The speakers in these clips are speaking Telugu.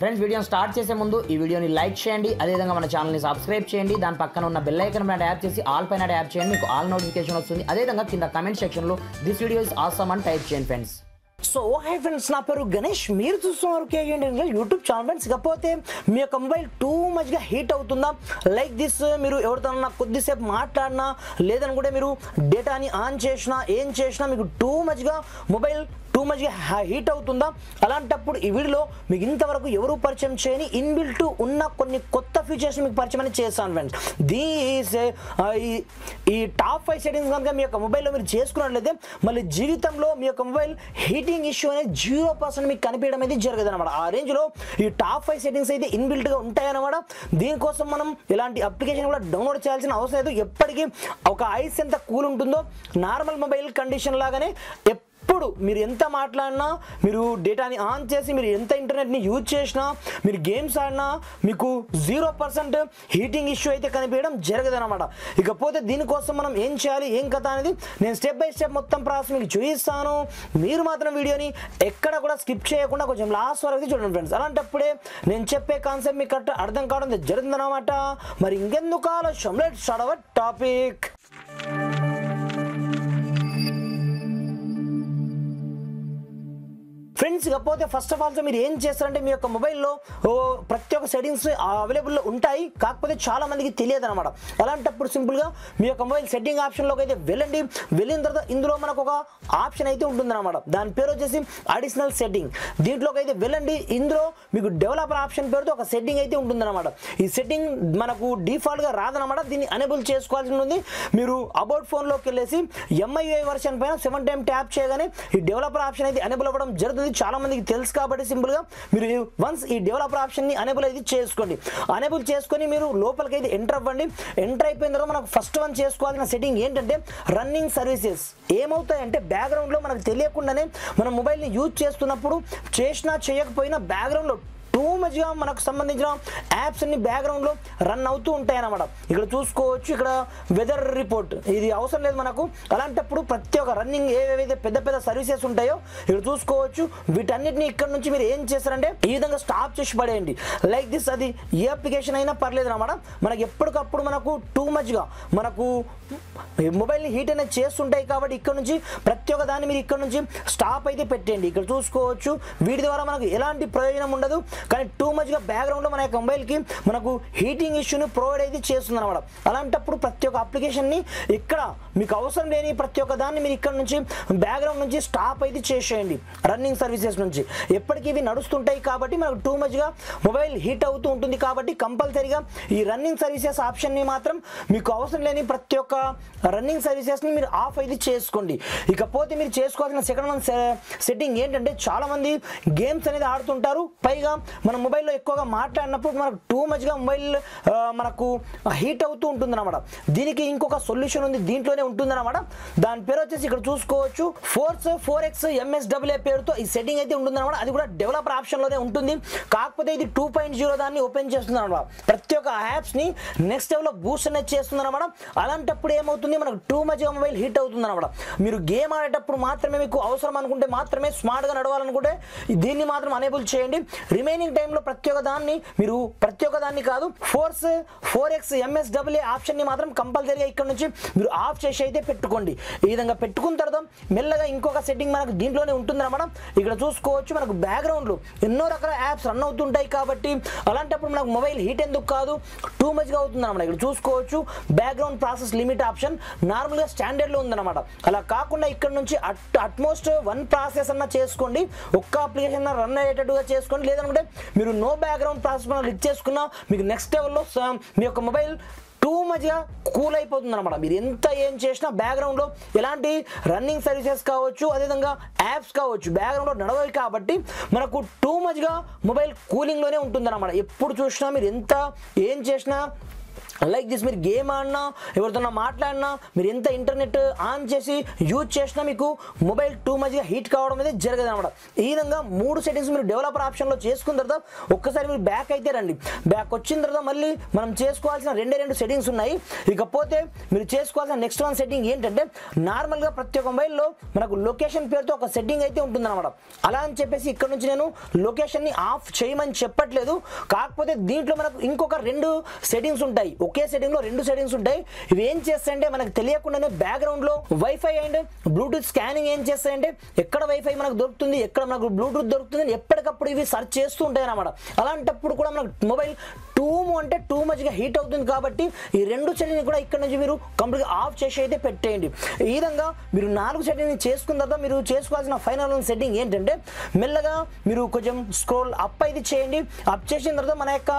ఫ్రెండ్స్ వీడియోని స్టార్ట్ చేసే ముందు ఈ వీడియోని లైక్ చేయండి, అదేవిధంగా మన ఛానల్ని సబ్స్క్రైబ్ చేయండి, దాని పక్కన ఉన్న బెల్ ఐకాన్ పైన ట్యాప్ చేసి ఆల్ పైన ట్యాప్ చేయండి, మీకు ఆల్ నోటిఫికేషన్ వస్తుంది. అదేవిధంగా కింద కమెంట్ సెక్షన్లో దిస్ వీడియో ఇస్ ఆసమ్ అని టైప్ చేయండి ఫ్రెండ్స్. సో హై ఫ్రెండ్స్, నా పేరు గణేష్, మీరు చూస్తున్నారు కేఎన్ యూట్యూబ్ ఛానల్. ఫ్రెండ్స్ ఇకపోతే మీ యొక్క మొబైల్ టూ మచ్గా హీట్ అవుతుందా? లైక్ దిస్, మీరు ఎవరితో కొద్దిసేపు మాట్లాడినా లేదనుకుంటే మీరు డేటాని ఆన్ చేసినా ఏం చేసినా మీకు టూ మచ్గా మొబైల్ హీట్ అవుతుందా? అలాంటప్పుడు ఈ వీడియోలో మీకు ఇంతవరకు ఎవరు పరిచయం చేయని ఇన్బిల్ట్ ఉన్న కొన్ని కొత్త ఫీచర్స్ మీకు పరిచయం అని చేస్తాను ఫ్రెండ్స్. ఈ టాప్ 5 సెట్టింగ్స్ కనుక మీ యొక్క మొబైల్లో మీరు చేసుకున్నట్లయితే మళ్ళీ జీవితంలో మీ యొక్క మొబైల్ హీటింగ్ ఇష్యూ అనేది 0% మీకు కనిపించడం అనేది జరగదు అనమాట. ఆ రేంజ్లో ఈ టాప్ 5 సెట్టింగ్స్ అయితే ఇన్బిల్ట్గా ఉంటాయన్నమాట. దీనికోసం మనం ఇలాంటి అప్లికేషన్ కూడా డౌన్లోడ్ చేయాల్సిన అవసరం లేదు. ఎప్పటికీ ఒక ఐస్ ఎంత కూల్ ఉంటుందో నార్మల్ మొబైల్ కండిషన్ లాగానే ఇప్పుడు మీరు ఎంత మాట్లాడినా, మీరు డేటాని ఆన్ చేసి మీరు ఎంత ఇంటర్నెట్ని యూజ్ చేసినా, మీరు గేమ్స్ ఆడినా మీకు 0% హీటింగ్ ఇష్యూ అయితే కనిపించడం జరగదన్నమాట. ఇకపోతే దీనికోసం మనం ఏం చేయాలి, ఏం కథ అనేది నేను స్టెప్ బై స్టెప్ మొత్తం ప్రాసెస్ మీకు చూపిస్తాను. మీరు మాత్రం వీడియోని ఎక్కడ కూడా స్కిప్ చేయకుండా కొంచెం లాస్ట్ వరకు చూడండి ఫ్రెండ్స్. అలాంటప్పుడే నేను చెప్పే కాన్సెప్ట్ మీకు కరెక్ట్ అర్థం కావడం జరుగుతుందన్నమాట. మరి ఇంకెందుకు ఆలస్యం, let's start our topic. Friends ఇకపోతే ఫస్ట్ ఆఫ్ ఆల్ మీరు ఏం చేస్తారంటే మీ యొక్క మొబైల్లో ప్రతి ఒక్క సెట్టింగ్స్ అవైలబుల్లో ఉంటాయి, కాకపోతే చాలా మందికి తెలియదు అనమాట. అలాంటప్పుడు సింపుల్గా మీ యొక్క మొబైల్ సెట్టింగ్ ఆప్షన్లోకి అయితే వెళ్ళండి. వెళ్ళిన తర్వాత ఇందులో మనకు ఒక ఆప్షన్ అయితే ఉంటుందన్నమాట. దాని పేరు వచ్చేసి అడిషనల్ సెట్టింగ్. దీంట్లోకి అయితే వెళ్ళండి. ఇందులో మీకు డెవలపర్ ఆప్షన్ పేరుతో ఒక సెట్టింగ్ అయితే ఉంటుందన్నమాట. ఈ సెట్టింగ్ మనకు డిఫాల్ట్గా రాదనమాట. దీన్ని ఎనేబుల్ చేసుకోవాల్సి ఉంది. మీరు అబౌట్ ఫోన్లోకి వెళ్ళేసి MIUI వర్షన్ పైన 7 టైం ట్యాప్ చేయగానే ఈ డెవలపర్ ఆప్షన్ అయితే ఎనేబుల్ అవ్వడం జరుగుతుంది. చాలా మందికి తెలుసు కాబట్టి సింపుల్గా మీరు వన్స్ ఈ డెవలపర్ ఆప్షన్ని ఎనేబుల్ అయితే చేసుకోండి. ఎనేబుల్ చేసుకొని మీరు లోపలికి అయితే ఎంటర్ అవ్వండి. ఎంటర్ అయిపోయిన తర్వాత మనకు ఫస్ట్ వన్ చేసుకోవాల్సిన సెట్టింగ్ ఏంటంటే రన్నింగ్ సర్వీసెస్. ఏమవుతాయంటే బ్యాక్గ్రౌండ్లో మనకు తెలియకుండానే మన మొబైల్ని యూజ్ చేస్తున్నప్పుడు చేసినా చేయకపోయినా బ్యాక్గ్రౌండ్లో టూ మచ్గా మనకు సంబంధించిన యాప్స్ అన్ని బ్యాక్గ్రౌండ్లో రన్ అవుతూ ఉంటాయి అన్నమాట. ఇక్కడ చూసుకోవచ్చు, ఇక్కడ వెదర్ రిపోర్ట్ ఇది అవసరం లేదు మనకు. అలాంటప్పుడు ప్రతి ఒక్క రన్నింగ్ ఏవైతే పెద్ద పెద్ద సర్వీసెస్ ఉంటాయో ఇక్కడ చూసుకోవచ్చు. వీటన్నిటిని ఇక్కడ నుంచి మీరు ఏం చేస్తారంటే ఈ విధంగా స్టాప్ చేసి పడేయండి. లైక్ దిస్, అది ఏ అప్లికేషన్ అయినా పర్లేదు అన్నమాట. మనకి ఎప్పటికప్పుడు మనకు టూ మచ్గా మనకు మొబైల్ని హీట్ అనేది చేస్తుంటాయి కాబట్టి ఇక్కడ నుంచి ప్రతి ఒక్క దాన్ని మీరు ఇక్కడ నుంచి స్టాప్ అయితే పెట్టండి. ఇక్కడ చూసుకోవచ్చు, వీటి ద్వారా మనకు ఎలాంటి ప్రయోజనం ఉండదు, కానీ టూ మచ్గా బ్యాక్గ్రౌండ్లో మన యొక్క మొబైల్కి మనకు హీటింగ్ ఇష్యూని ప్రొవైడ్ అయితే చేస్తుంది అనమాట. అలాంటప్పుడు ప్రతి ఒక్క అప్లికేషన్ని ఇక్కడ మీకు అవసరం లేని ప్రతి ఒక్క దాన్ని మీరు ఇక్కడ నుంచి బ్యాక్గ్రౌండ్ నుంచి స్టాప్ అయితే చేసేయండి. రన్నింగ్ సర్వీసెస్ నుంచి ఎప్పటికీ ఇవి నడుస్తుంటాయి కాబట్టి మనకు టూ మచ్గా మొబైల్ హీట్ అవుతూ ఉంటుంది. కాబట్టి కంపల్సరీగా ఈ రన్నింగ్ సర్వీసెస్ ఆప్షన్ని మాత్రం మీకు అవసరం లేని ప్రతి ఒక్క రన్నింగ్ సర్వీసెస్ని మీరు ఆఫ్ అయితే చేసుకోండి. ఇకపోతే మీరు చేసుకోవాల్సిన సెకండ్ వన్ సెట్టింగ్ ఏంటంటే చాలా మంది గేమ్స్ అనేది ఆడుతుంటారు. పైగా మన మొబైల్లో ఎక్కువగా మాట్లాడినప్పుడు మనకు టూ మచ్గా మొబైల్ మనకు హీట్ అవుతూ ఉంటుంది అనమాట. దీనికి ఇంకొక సొల్యూషన్ ఉంది, దీంట్లోనే ఉంటుందన్నమాట. దాని పేరు వచ్చేసి ఇక్కడ చూసుకోవచ్చు, ఫోర్స్ 4X MSAA పేరుతో ఈ సెట్టింగ్ అయితే ఉంటుందన్నమాట. అది కూడా డెవలపర్ ఆప్షన్లోనే ఉంటుంది. కాకపోతే ఇది 2.0 దాన్ని ఓపెన్ చేస్తుంది అనమాట. ప్రతి ఒక్క యాప్స్ని నెక్స్ట్ లెవెల్లో బూస్ట్ అనేది చేస్తుంది అనమాట. అలాంటప్పుడు ఏమవుతుంది, మనకు టూ మచ్గా మొబైల్ హీట్ అవుతుంది అనమాట. మీరు గేమ్ ఆడేటప్పుడు మాత్రమే మీకు అవసరం అనుకుంటే మాత్రమే, స్మార్ట్గా నడవాలనుకుంటే దీన్ని మాత్రం అనేబుల్ చేయండి. రిమైనింగ్ టైంలో ప్రతి ఒక్క దాన్ని మీరు ప్రతి ఒక్క దాన్ని కాదు, ఫోర్స్ 4X MSAA ఆప్షన్ని మాత్రం కంపల్సరీగా ఇక్కడ నుంచి మీరు ఆఫ్ చేసి అయితే పెట్టుకోండి. ఈ విధంగా పెట్టుకున్న తర్వాత మెల్లగా ఇంకొక సెట్టింగ్ మనకు దీంట్లోనే ఉంటుందన్నమాట. ఇక్కడ చూసుకోవచ్చు, మనకు బ్యాక్గ్రౌండ్లో ఎన్నో రకాల యాప్స్ రన్ అవుతుంటాయి కాబట్టి అలాంటప్పుడు మనకు మొబైల్ హీట్ ఎందుకు కాదు, టూ మచ్గా అవుతుంది అనమాట. ఇక్కడ చూసుకోవచ్చు, బ్యాక్గ్రౌండ్ ప్రాసెస్ లిమిట్ ఆప్షన్ నార్మల్గా స్టాండర్డ్లో ఉందన్నమాట. అలా కాకుండా ఇక్కడ నుంచి అట్మోస్ట్ 1 ప్రాసెస్ అన్న చేసుకోండి, ఒక్క అప్లికేషన్ రన్ అయ్యేటట్టుగా చేసుకోండి. లేదనుకుంటే మీరు నో బ్యాక్గ్రౌండ్ ప్రాసెస్ మనం క్లిక్ చేసుకున్నా మీకు నెక్స్ట్ లెవెల్లో మీ యొక్క మొబైల్ టూ మచ్గా కూల్ అయిపోతుంది అనమాట. మీరు ఎంత ఏం చేసినా బ్యాక్గ్రౌండ్లో ఎలాంటి రన్నింగ్ సర్వీసెస్ కావచ్చు, అదేవిధంగా యాప్స్ కావచ్చు బ్యాక్గ్రౌండ్లో నడవాలి కాబట్టి మనకు టూ మచ్గా మొబైల్ కూలింగ్లోనే ఉంటుంది అనమాట. ఎప్పుడు చూసినా మీరు ఎంత ఏం చేసినా లైక్ దిస్ మీరు గేమ్ ఆడినా ఎవరితో మాట్లాడినా మీరు ఎంత ఇంటర్నెట్ ఆన్ చేసి యూజ్ చేసినా మీకు మొబైల్ టూ మచ్గా హీట్ కావడం అనేది జరగదు అనమాట. ఈ విధంగా 3 సెట్టింగ్స్ మీరు డెవలపర్ ఆప్షన్లో చేసుకున్న తర్వాత ఒక్కసారి మీరు బ్యాక్ అయితే రండి. బ్యాక్ వచ్చిన తర్వాత మళ్ళీ మనం చేసుకోవాల్సిన 2 సెట్టింగ్స్ ఉన్నాయి. ఇకపోతే మీరు చేసుకోవాల్సిన నెక్స్ట్ వన్ సెట్టింగ్ ఏంటంటే నార్మల్గా ప్రతి ఒక్క మొబైల్లో మనకు లొకేషన్ పేరుతో ఒక సెట్టింగ్ అయితే ఉంటుందన్నమాట. అలా అని చెప్పేసి ఇక్కడ నుంచి నేను లొకేషన్ని ఆఫ్ చేయమని చెప్పట్లేదు. కాకపోతే దీంట్లో మనకు ఇంకొక 2 సెట్టింగ్స్ ఉంటాయి. ఒకే సెట్టింగ్ లో 2 సెట్టింగ్స్ ఉంటాయి. ఇవి ఏం చేస్తాయంటే మనకు తెలియకుండానే బ్యాక్గ్రౌండ్ లో వైఫై అండ్ బ్లూటూత్ స్కానింగ్ ఏం చేస్తాయంటే ఎక్కడ వైఫై మనకు దొరుకుతుంది, ఎక్కడ మనకు బ్లూటూత్ దొరుకుతుంది ఎప్పటికప్పుడు ఇవి సెర్చ్ చేస్తూ ఉంటాయి అన్నమాట. అలాంటప్పుడు కూడా మనకు మొబైల్ టూ మచ్గా హీట్ అవుతుంది. కాబట్టి ఈ 2 సెట్టింగ్ కూడా ఇక్కడ నుంచి మీరు కంప్లీట్గా ఆఫ్ చేసి అయితే పెట్టేయండి. ఈ విధంగా మీరు 4 సెట్టింగ్ చేసుకున్న తర్వాత మీరు చేసుకోవాల్సిన ఫైనల్ సెట్టింగ్ ఏంటంటే మెల్లగా మీరు కొంచెం స్క్రోల్ అప్ అయితే చేయండి. అప్ చేసిన తర్వాత మన యొక్క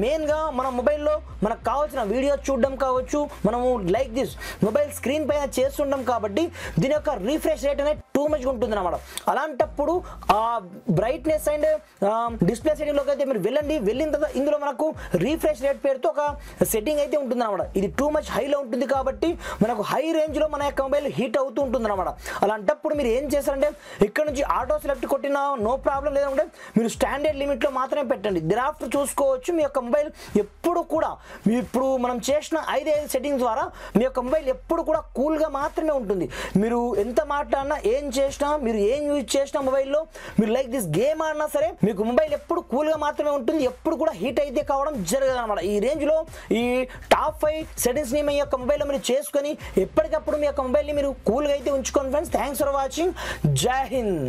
మెయిన్గా మన మొబైల్లో మనకు కావాల్సిన వీడియో చూడడం కావచ్చు, మనము లైక్ దిస్ మొబైల్ స్క్రీన్ పైన చేస్తుంటాం కాబట్టి దీని యొక్క రీఫ్రెష్ రేట్ అనేది టూ మచ్గా ఉంటుంది అన్నమాట. అలాంటప్పుడు ఆ బ్రైట్నెస్ అండ్ డిస్ప్లే సెట్టింగ్లోకి అయితే మీరు వెళ్ళిన తర్వాత ఇందులో మనకు రీఫ్రెష్ రేట్ పేరుతో ఒక సెట్టింగ్ అయితే ఉంటుంది అన్నమాట. ఇది టూ మచ్ హైలో ఉంటుంది కాబట్టి మనకు హై రేంజ్లో మన యొక్క మొబైల్ హీట్ అవుతూ ఉంటుంది అన్నమాట. అలాంటప్పుడు మీరు ఏం చేస్తారంటే ఇక్కడ నుంచి ఆటో సెలెక్ట్ కొట్టినా నో ప్రాబ్లం, లేదంటే మీరు స్టాండర్డ్ లిమిట్లో మాత్రమే పెట్టండి. దిరాఫ్టర్ చూసుకోవచ్చు మీ యొక్క మొబైల్ ఎప్పుడు కూడా ఇప్పుడు మనం చేసిన 5 సెట్టింగ్స్ ద్వారా మీ యొక్క మొబైల్ ఎప్పుడు కూడా కూల్గా మాత్రమే ఉంటుంది. మీరు ఎంత మాట్లాడినా ఏం చేసినా మీరు ఏం యూజ్ చేసినా మొబైల్లో మీరు లైక్ దిస్ గేమ్ ఆడినా సరే మీకు మొబైల్ ఎప్పుడు కూల్గా మాత్రమే ఉంటుంది. ఎప్పుడు కూడా హీట్ అయితే కావడం జరగదు అనమాట. ఈ రేంజ్లో ఈ టాప్ 5 సెట్టింగ్స్ని మీ యొక్క మొబైల్లో మీరు చేసుకొని ఎప్పటికప్పుడు మీ యొక్క మొబైల్ని మీరు కూల్గా అయితే ఉంచుకోండి ఫ్రెండ్స్. Thanks for watching. జై హింద్.